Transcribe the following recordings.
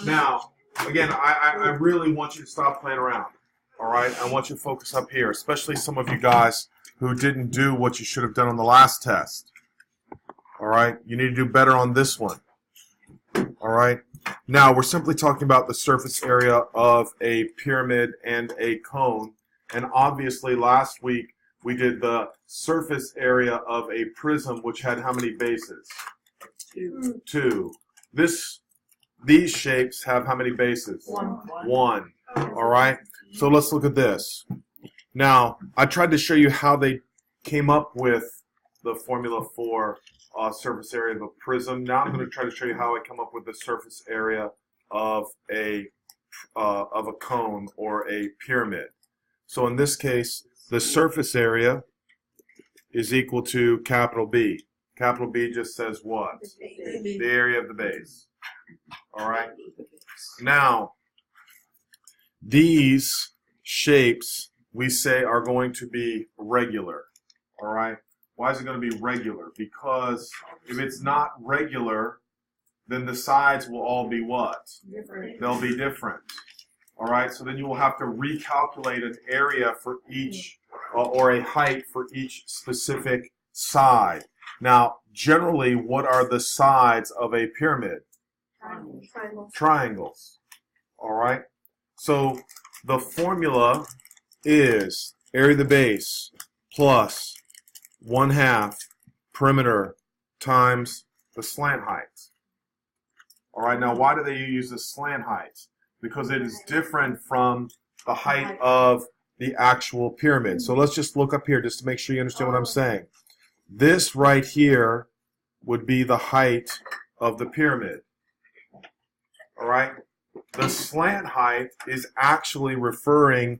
Now, again, I really want you to stop playing around. All right? I want you to focus up here, especially some of you guys who didn't do what you should have done on the last test. All right? You need to do better on this one. All right? Now, we're simply talking about the surface area of a pyramid and a cone. And obviously, last week, we did the surface area of a prism, which had how many bases? Two. These shapes have how many bases? One. All right? So let's look at this. Now, I tried to show you how they came up with the formula for surface area of a prism. Now I'm going to try to show you how I come up with the surface area of a cone or a pyramid. So in this case, the surface area is equal to capital B. Capital B just says what? The area of the base. All right? Now, these shapes we say are going to be regular. All right? Why is it going to be regular? Because if it's not regular, then the sides will all be what? Different. They'll be different. All right? So then you will have to recalculate an area for each, or a height for each specific side. Now, generally, what are the sides of a pyramid? Triangles. All right? So the formula is area of the base plus 1/2 perimeter times the slant height. All right, now why do they use the slant height? Because it is different from the height of the actual pyramid. So let's just look up here just to make sure you understand what I'm saying. This right here would be the height of the pyramid. All right? The slant height is actually referring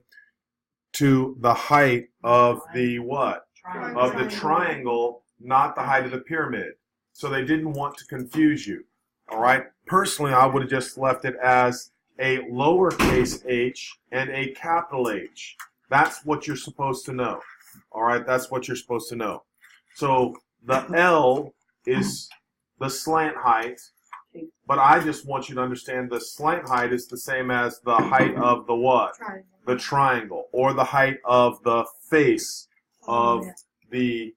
to the height of the what? Of the triangle, not the height of the pyramid. So they didn't want to confuse you. All right? Personally, I would have just left it as a lowercase h and a capital H. That's what you're supposed to know. All right? That's what you're supposed to know. So the L is the slant height, but I just want you to understand the slant height is the same as the height of the what? The triangle, or the height of the face of the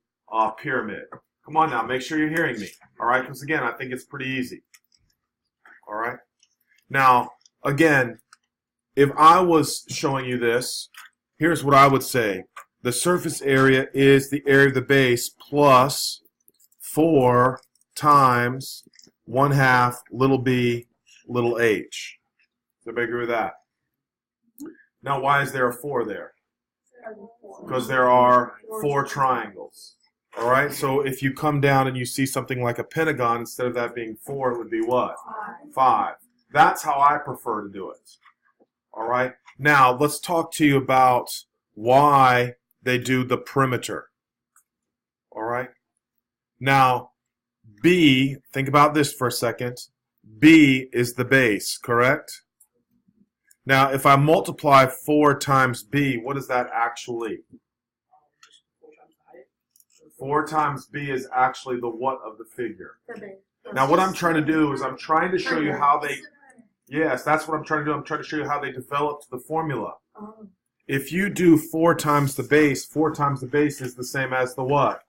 pyramid. Come on now, make sure you're hearing me. All right, because again, I think it's pretty easy. All right. Now, again, if I was showing you this, here's what I would say. The surface area is the area of the base plus 4 times 1/2 little b little h. Does everybody agree with that? Now, why is there a 4 there? Because there are 4 triangles. All right, so if you come down and you see something like a pentagon, instead of that being 4, it would be what? 5. That's how I prefer to do it. All right, now let's talk to you about why they do the perimeter. All right, now B, think about this for a second. B is the base, correct? Now, if I multiply 4 times B, what is that actually? 4 times B is actually the what of the figure? Now, what I'm trying to do is I'm trying to show you how they, yes, that's what I'm trying to do. I'm trying to show you how they developed the formula. If you do 4 times the base, 4 times the base is the same as the what?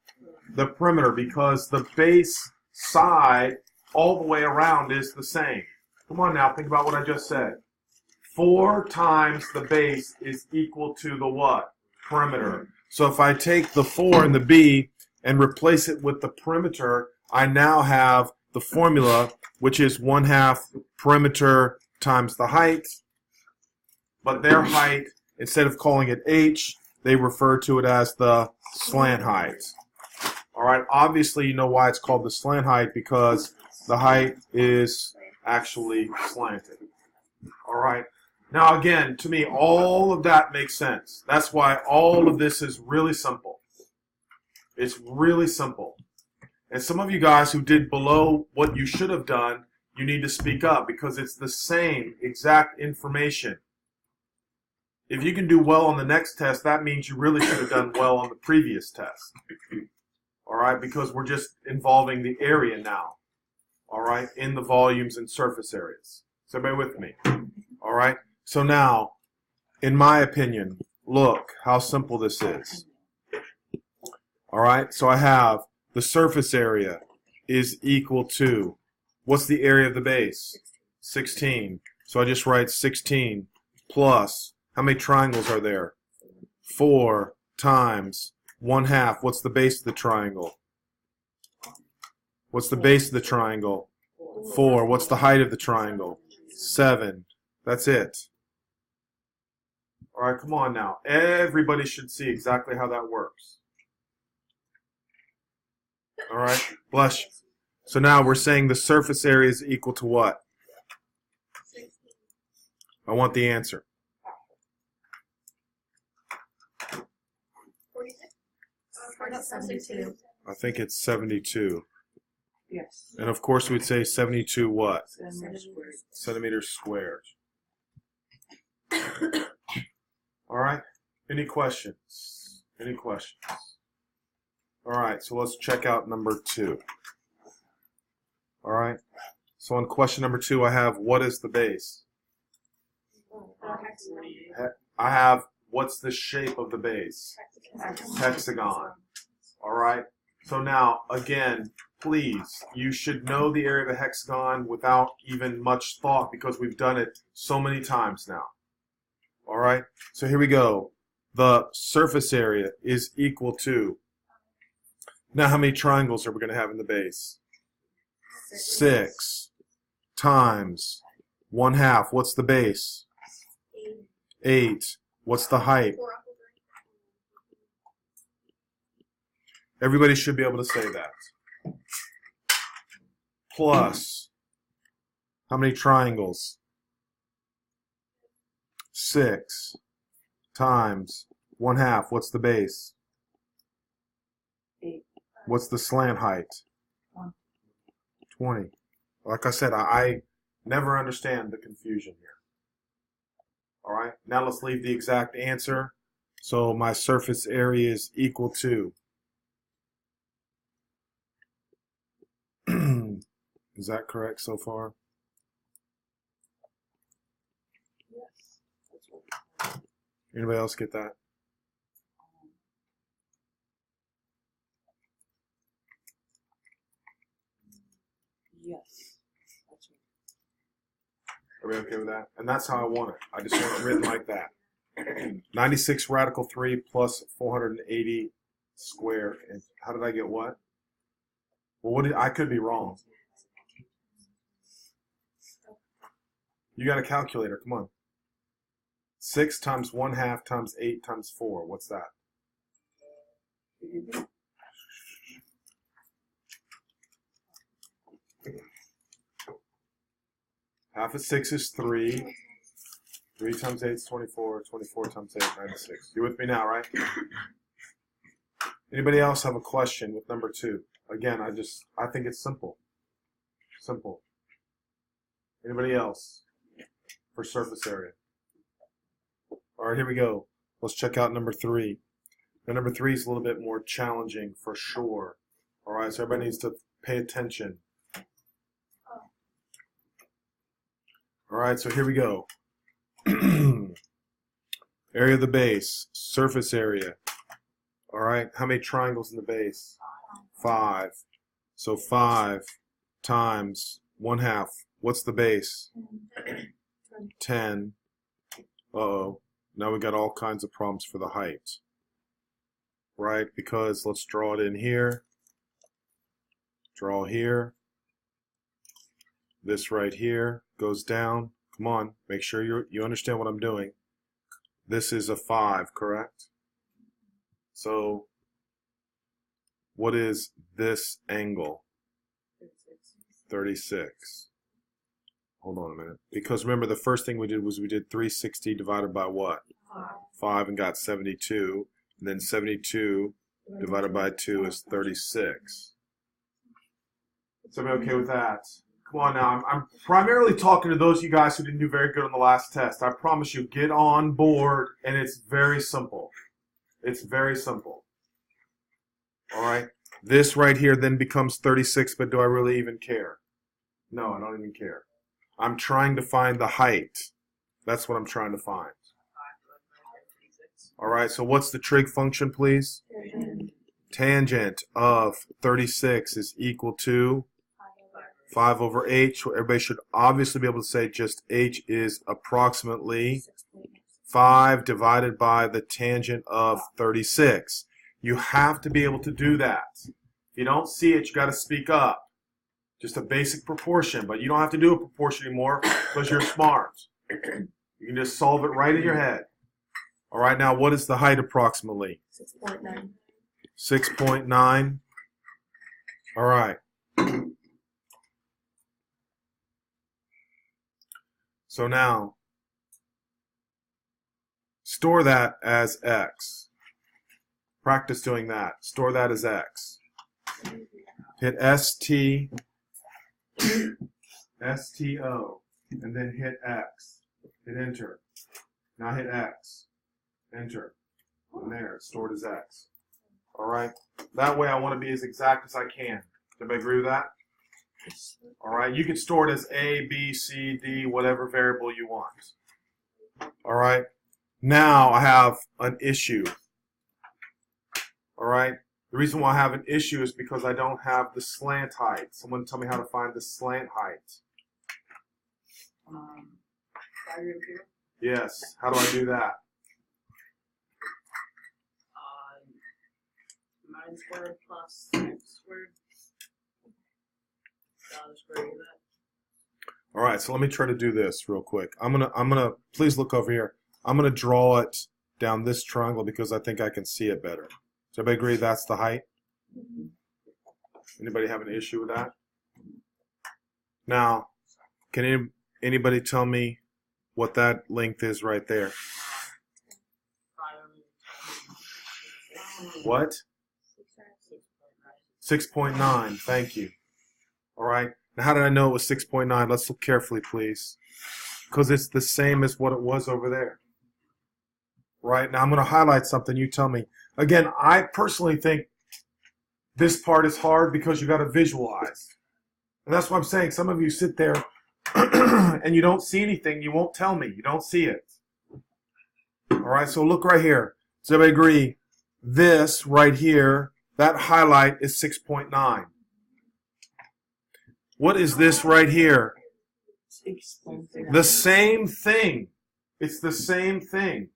The perimeter, because the base side all the way around is the same. Come on now, think about what I just said. 4 times the base is equal to the what? Perimeter. So if I take the 4 and the B and replace it with the perimeter, I now have the formula, which is 1/2 perimeter times the height. But their height, instead of calling it h, they refer to it as the slant height. All right, obviously you know why it's called the slant height, because the height is actually slanted. All right. Now, again, to me, all of that makes sense. That's why all of this is really simple. It's really simple. And some of you guys who did below what you should have done, you need to speak up, because it's the same exact information. If you can do well on the next test, that means you really should have done well on the previous test. All right, because we're just involving the area now. All right, in the volumes and surface areas. Is everybody with me? All right. So now, in my opinion, look how simple this is. All right. So I have the surface area is equal to, what's the area of the base? 16. So I just write 16 plus, how many triangles are there? 4 times 1/2. What's the base of the triangle? What's the base of the triangle? 4. What's the height of the triangle? 7. That's it. All right, come on now. Everybody should see exactly how that works. All right, bless you. So now we're saying the surface area is equal to what? I want the answer. 72. I think it's 72. Yes. And of course we'd say 72 what? Centimeters. Centimeters squared. All right. Any questions? Any questions? All right. So let's check out number 2. All right. So on question number 2, I have what is the base? I have what's the shape of the base? Hexagon. All right. So now again, please, you should know the area of a hexagon without even much thought because we've done it so many times now. All right, so here we go. The surface area is equal to, now how many triangles are we going to have in the base? 6 times 1/2. What's the base? 8. What's the height? Everybody should be able to say that. Plus, how many triangles? 6 times 1/2. What's the base? 8. What's the slant height? 20. Like I said, I never understand the confusion here. All right, now let's leave the exact answer. So my surface area is equal to, is that correct so far? Yes. Anybody else get that? Yes. That's right. Are we okay with that? And that's how I want it. I just want it written like that. 96 radical 3 plus 480 squared. And how did I get what? Well, I could be wrong. You got a calculator. Come on. 6 times 1/2 times 8 times 4. What's that? Half of 6 is 3. 3 times 8 is 24. 24 times 8 is 96. You with me now, right? Anybody else have a question with number 2? Again, I think it's simple. Simple. Anybody else for surface area? All right, here we go. Let's check out number 3. Now, number 3 is a little bit more challenging for sure. All right, so everybody needs to pay attention. All right, so here we go. Area of the base, surface area. All right, how many triangles in the base? 5. So 5 times 1/2. What's the base? 10. Uh-oh. Now we got all kinds of problems for the height. Right, because let's draw it in here. Draw here. This right here goes down. Come on, make sure you understand what I'm doing. This is a 5, correct? So what is this angle? 36. Hold on a minute. Because remember, the first thing we did was we did 360 divided by what? 5 and got 72. And then 72 divided by 2 is 36. Is everybody okay with that? Come on now. I'm primarily talking to those of you guys who didn't do very good on the last test. I promise you, get on board, and it's very simple. It's very simple. All right? This right here then becomes 36, but do I really even care? No, I don't even care. I'm trying to find the height. That's what I'm trying to find. All right, so what's the trig function, please? Tangent of 36 is equal to 5 over h. Everybody should obviously be able to say just h is approximately 5 divided by the tangent of 36. You have to be able to do that. If you don't see it, you got to speak up. Just a basic proportion, but you don't have to do a proportion anymore because you're smart. You can just solve it right in your head. All right, now what is the height approximately? 6.9. 6.9. All right. So now, store that as x. Practice doing that. Store that as x. Hit ST, STO, and then hit x. Hit enter. Now hit x. Enter. And there, it's stored as x. All right. That way I want to be as exact as I can. Does everybody agree with that? All right. You can store it as A, B, C, D, whatever variable you want. All right. Now I have an issue. All right. The reason why I have an issue is because I don't have the slant height. Someone tell me how to find the slant height. Yes. How do I do that? 9 squared plus 6 squared. Square of that. All right, so let me try to do this real quick. I'm gonna please look over here. I'm gonna draw it down this triangle because I think I can see it better. Does everybody agree that's the height? Anybody have an issue with that? Now, can anybody tell me what that length is right there? What? 6.9. Thank you. All right. Now, how did I know it was 6.9? Let's look carefully, please. Because it's the same as what it was over there. Right. Now, I'm going to highlight something. You tell me. Again, I personally think this part is hard because you got to visualize. And that's what I'm saying. Some of you sit there and you don't see anything. You won't tell me. You don't see it. All right. So look right here. Does everybody agree? This right here, that highlight is 6.9. What is this right here? The same thing. It's the same thing.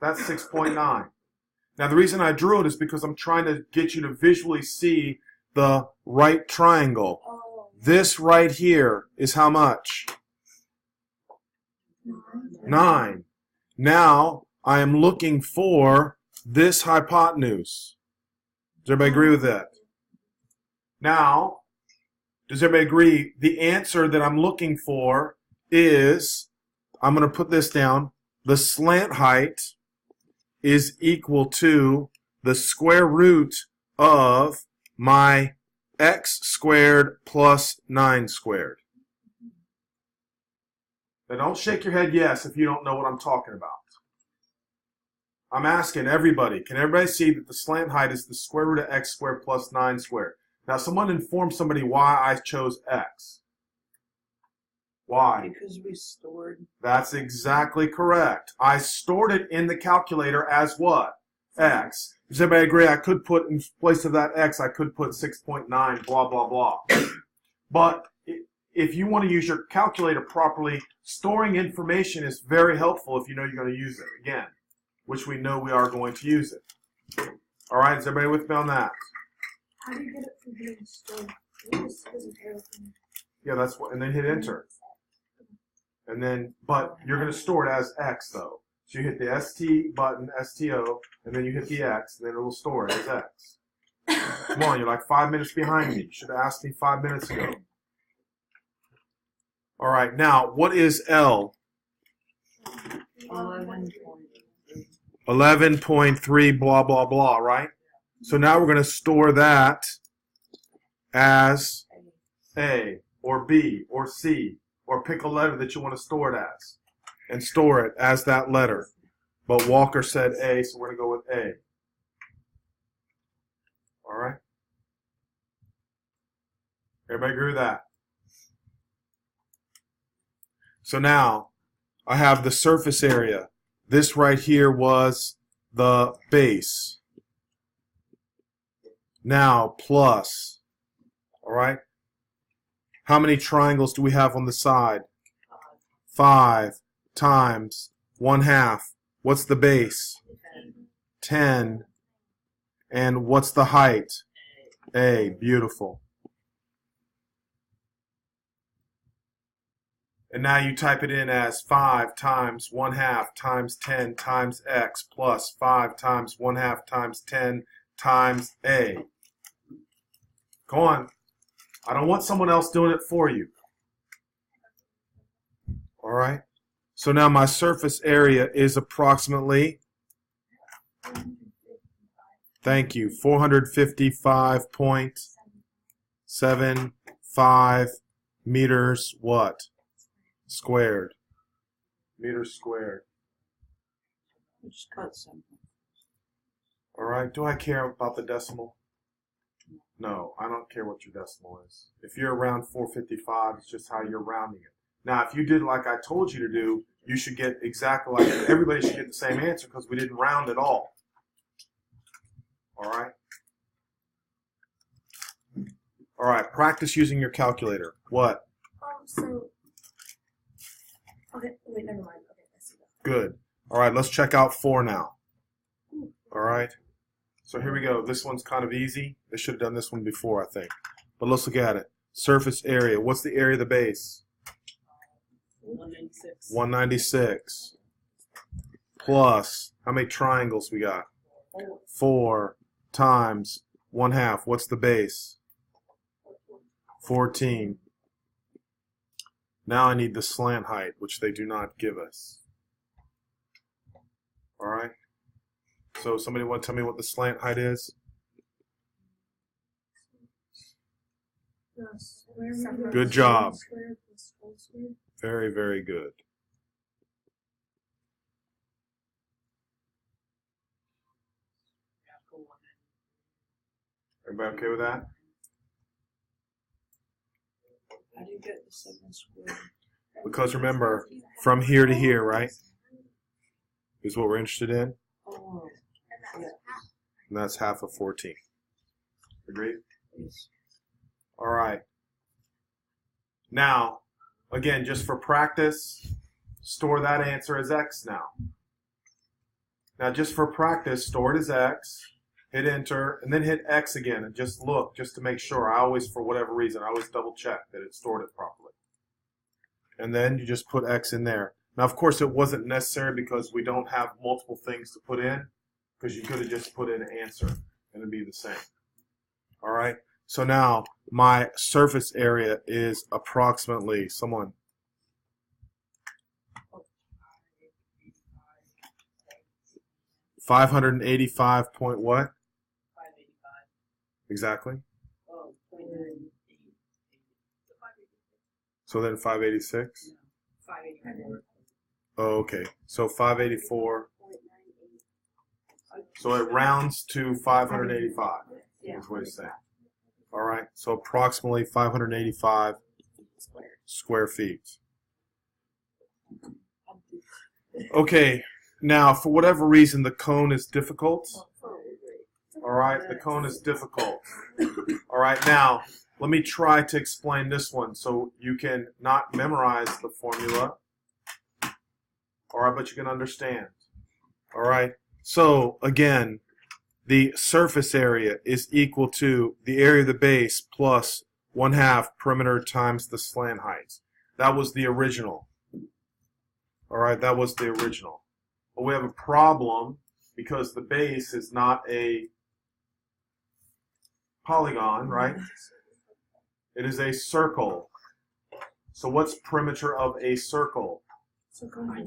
That's 6.9. Now, the reason I drew it is because I'm trying to get you to visually see the right triangle. This right here is how much? 9. Now, I am looking for this hypotenuse. Does everybody agree with that? Now, does everybody agree? The answer that I'm looking for is, I'm going to put this down, the slant height is equal to the square root of my x squared plus 9 squared. Now don't shake your head yes if you don't know what I'm talking about. I'm asking everybody, can everybody see that the slant height is the square root of x squared plus 9 squared? Now someone inform somebody why I chose x. Why? Because we stored. That's exactly correct. I stored it in the calculator as what? X. Does everybody agree? I could put, in place of that x, I could put 6.9, blah, blah, blah. But if you want to use your calculator properly, storing information is very helpful if you know you're going to use it. Again, which we know we are going to use it. All right, is everybody with me on that? How do you get it from being stored? Yeah, that's what, and then hit enter. And then, but you're going to store it as X though. So you hit the ST button, STO, and then you hit the X, and then it will store it as X. Come on, you're like 5 minutes behind me. You should have asked me 5 minutes ago. All right, now, what is L? 11.3, blah, blah, blah, right? So now we're going to store that as A, or B, or C, or pick a letter that you want to store it as, and store it as that letter. But Walker said A, so we're going to go with A. All right? Everybody agree with that? So now I have the surface area. This right here was the base. Now plus, all right? How many triangles do we have on the side? 5 times 1/2. What's the base? 10. And what's the height? A. Beautiful. And now you type it in as 5 times 1/2 times 10 times x plus 5 times 1/2 times 10 times a. Go on. I don't want someone else doing it for you. All right. So now my surface area is approximately, thank you, 455.75 meters what? Squared. Meters squared. Just cut something. All right. Do I care about the decimal? No, I don't care what your decimal is. If you're around 455, it's just how you're rounding it. Now, if you did like I told you to do, you should get exactly like everybody should get the same answer because we didn't round at all. All right? All right, practice using your calculator. What? So, okay, wait, never mind. Okay, I see that. Good. All right, let's check out 4 now. All right? So here we go. This one's kind of easy. They should have done this one before, I think. But let's look at it. Surface area. What's the area of the base? 196. 196. Plus, how many triangles we got? 4 times 1/2. What's the base? 14. Now I need the slant height, which they do not give us. All right? So somebody want to tell me what the slant height is? Good job. Very, very good. Everybody okay with that? How do you get the 7 squared? Because remember, from here to here, right, is what we're interested in. Oh, And that's half of 14. Agreed? yes. All right. Now, again, just for practice, store that answer as x now. Now, just for practice, store it as x, hit enter, and then hit x again, and just look, just to make sure. I always, for whatever reason, I always double check that it stored it properly. And then you just put x in there. Now, of course, it wasn't necessary because we don't have multiple things to put in, because you could have just put in an answer, and it'd be the same. All right? So now, my surface area is approximately, someone, $585 point what? 585. Exactly. Oh, 0.98. So then 586? No, 584. Oh, okay. So 584. So it rounds to 585. Yeah. Is what it's saying. All right. So approximately 585 square feet. Okay. Now, for whatever reason, the cone is difficult. All right. The cone is difficult. All right. Now, let me try to explain this one so you can not memorize the formula. All right, but you can understand. All right. So, again, the surface area is equal to the area of the base plus 1/2 perimeter times the slant height. That was the original. All right, that was the original. But we have a problem because the base is not a polygon, right? It is a circle. So what's perimeter of a circle?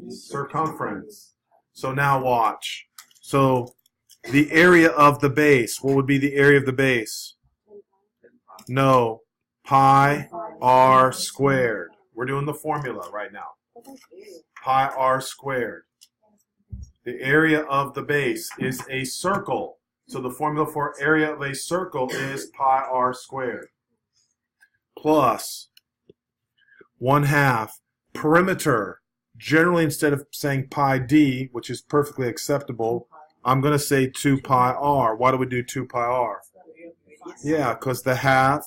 Circumference. So now watch. So the area of the base, what would be the area of the base? No, pi r squared. We're doing the formula right now. Pi r squared. The area of the base is a circle. So the formula for area of a circle is pi r squared. Plus 1/2 perimeter. Generally, instead of saying pi d, which is perfectly acceptable, I'm going to say 2 pi r. Why do we do 2 pi r? Yeah, because the half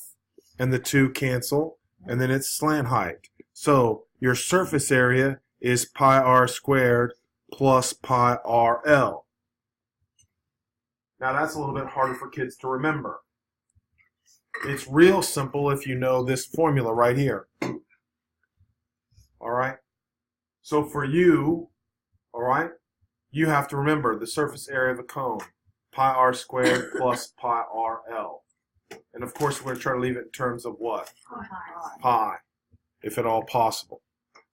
and the 2 cancel, and then it's slant height. So your surface area is pi r squared plus pi rl. Now that's a little bit harder for kids to remember. It's real simple if you know this formula right here. All right? So for you, all right, you have to remember the surface area of a cone, pi r squared plus pi rl. And of course, we're going to try to leave it in terms of what? Pi, if at all possible.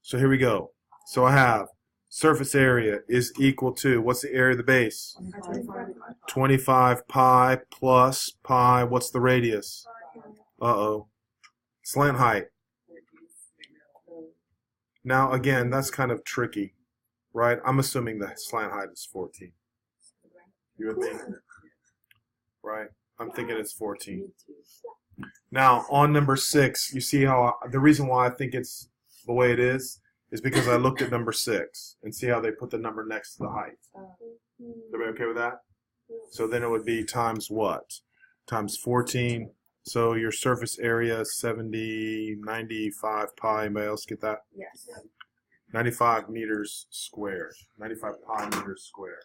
So here we go. So I have surface area is equal to, what's the area of the base? 25 pi plus pi, what's the radius? Uh-oh. Slant height. Now, again, that's kind of tricky, right? I'm assuming the slant height is 14. You with me? Right? I'm thinking it's 14. Now, on number 6, you see how the reason why I think it's the way it is because I looked at number 6 and see how they put the number next to the height. Everybody okay with that? So then it would be times what? Times 14. So your surface area is 70, 95 pi. Anybody else get that? Yes. 95 meters squared. 95 pi meters squared.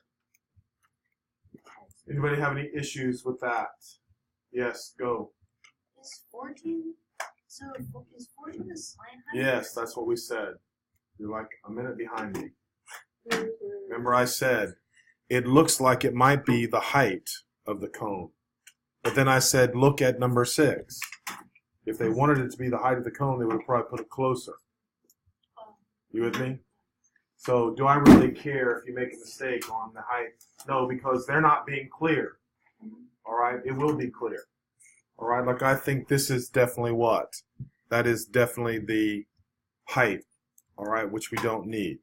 Anybody have any issues with that? Yes, go. Is 14? So is 14 the slant height? Yes, that's what we said. You're like a minute behind me. Remember I said it looks like it might be the height of the cone. But then I said look at number 6. If they wanted it to be the height of the cone, they would have probably put it closer. You with me? So do I really care if you make a mistake on the height? No, because they're not being clear. All right? It will be clear. All right? Like I think this is definitely what? That is definitely the height. All right? Which we don't need.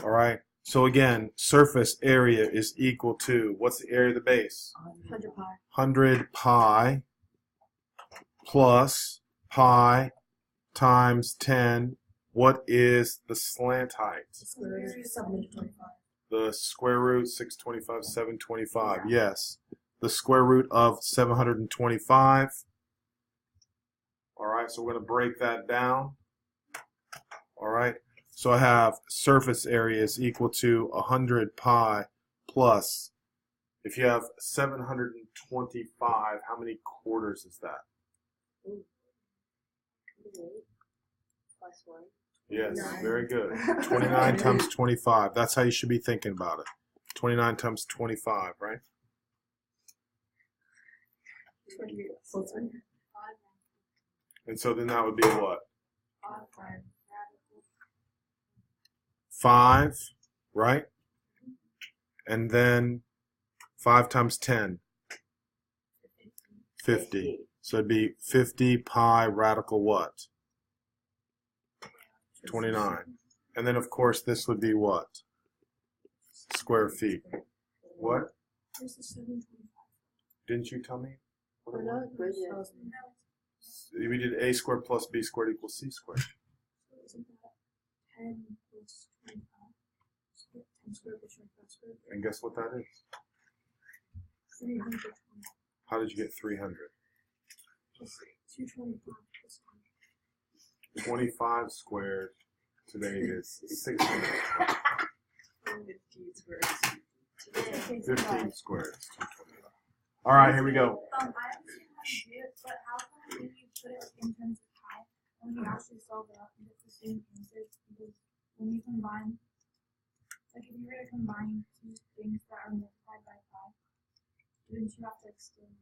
All right? So again, surface area is equal to, what's the area of the base? 100 pi. 100 pi plus pi times 10. What is the slant height? The square root, 625, 725. Yes. The square root of 725. All right, so we're going to break that down. All right. So I have surface area is equal to 100 pi plus, if you have 725, how many quarters is that? Plus 1. Yes, 29. very good. 29 times 25. That's how you should be thinking about it. 29 times 25, right? And so then that would be what? 5, right? And then 5 times 10. 50. So it'd be 50 pi radical what? 29. And then, of course, this would be what? Square feet. What? Didn't you tell me? What it was? We did a squared plus b squared equals c squared. And guess what that is? How did you get 300? 25 squared today is 600. 15 squared is 225. All right, here we go. I understand how to do it, but how come when you put it in terms of pi, when you actually solve it out, you get the same answers? Because when you combine, like if you were to combine two things that are multiplied by pi, wouldn't you have to extend?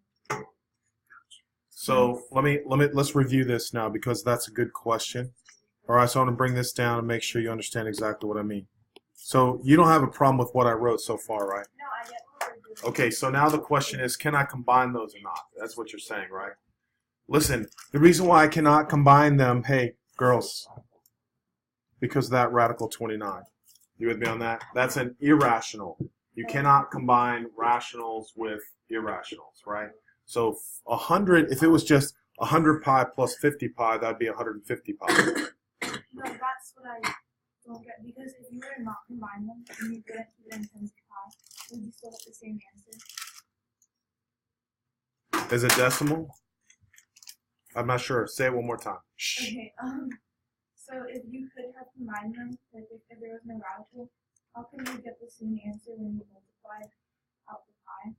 So let's review this now because that's a good question. All right, so I want to bring this down and make sure you understand exactly what I mean. So you don't have a problem with what I wrote so far, right? No, I get what we're doing. Okay, so now the question is, can I combine those or not? That's what you're saying, right? Listen, the reason why I cannot combine them, hey, girls, because of that radical 29. You with me on that? That's an irrational. You cannot combine rationals with irrationals, right? So 100, if it was just 100 pi plus 50 pi, that'd be 150 pi. No, that's what what I don't get, because if you were to not combine them and you couldn't keep it in terms of pi, would you still get the same answer? Is it decimal? I'm not sure. Say it one more time. Shh. Okay, so if you could have combined them, like if there was no radical, how can you get the same answer when you multiply out the pi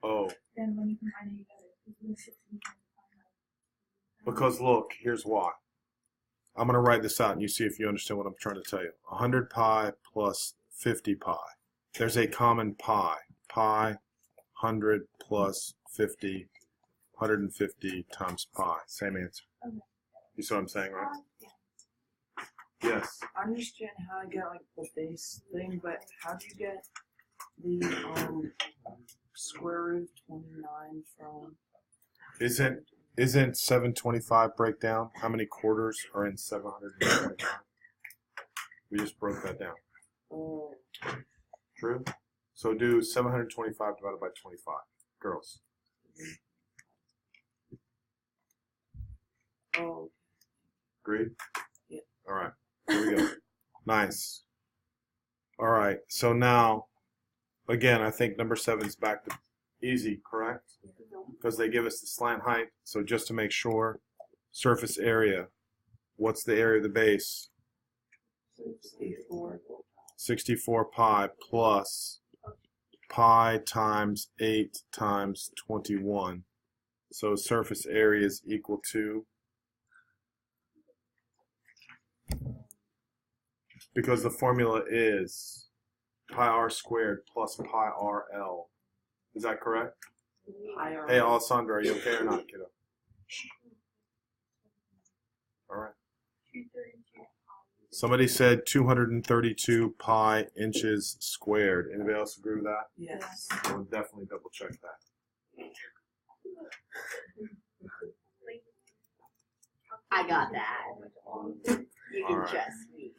Oh, than when you combine it together? Because you 16 times pi. because look, here's why. I'm going to write this out and you see if you understand what I'm trying to tell you. 100 pi plus 50 pi. There's a common pi. Pi, 100 plus 50, 150 times pi. Same answer. Okay. You see what I'm saying, right? Yeah. Yes. I understand how to get like the base thing, but how do you get the square root of 29 from? Isn't 725 breakdown? How many quarters are in 725? We just broke that down. Oh, True? So do 725 divided by 25. Girls. oh, Agreed? Yeah. All right. Here we go. Nice. All right. So now, again, I think number 7 is back to easy, correct? Because they give us the slant height. So just to make sure, surface area. What's the area of the base? 64. 64 pi plus pi times 8 times 21. So surface area is equal to, because the formula is pi r squared plus pi rl. Is that correct? Hey, Alessandra, are you okay or not, kiddo? All right. Somebody said 232 pi inches squared. Anybody else agree with that? Yes. We'll definitely double check that. I got that. You can Alright. trust me.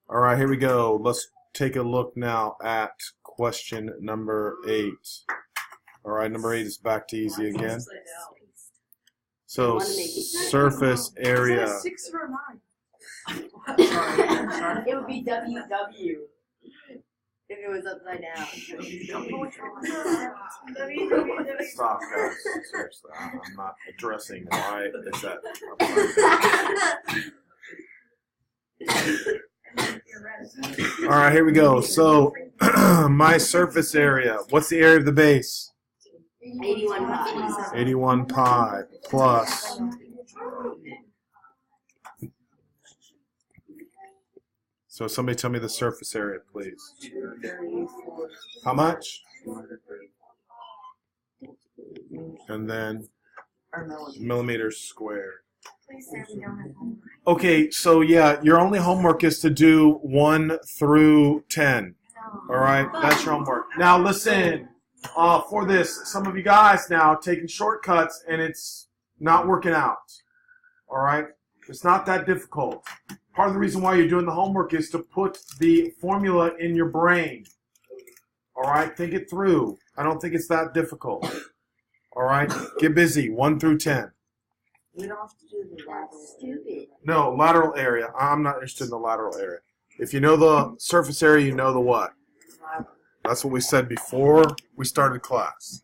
All right, here we go. Let's take a look now at question number 8. All right, number 8 is back to easy again. So surface area. 6 or 9? It would be WW if it was upside down. Stop, guys. Seriously, I'm not addressing why it's that upside down. All right, here we go. So my surface area. What's the area of the base? 81 pi. 81 pi plus. So somebody tell me the surface area, please. 234. How much? And then Or no, millimeters squared. Please say we don't have homework. Okay, so yeah, your only homework is to do 1 through 10. All right, that's your homework. Now listen, for this, some of you guys now taking shortcuts and it's not working out. All right, it's not that difficult. Part of the reason why you're doing the homework is to put the formula in your brain. All right, think it through. I don't think it's that difficult. All right, get busy. 1 through 10. we don't have to do the That's stupid. No, lateral area. I'm not interested in the lateral area. If you know the surface area, you know the what. That's what we said before we started class.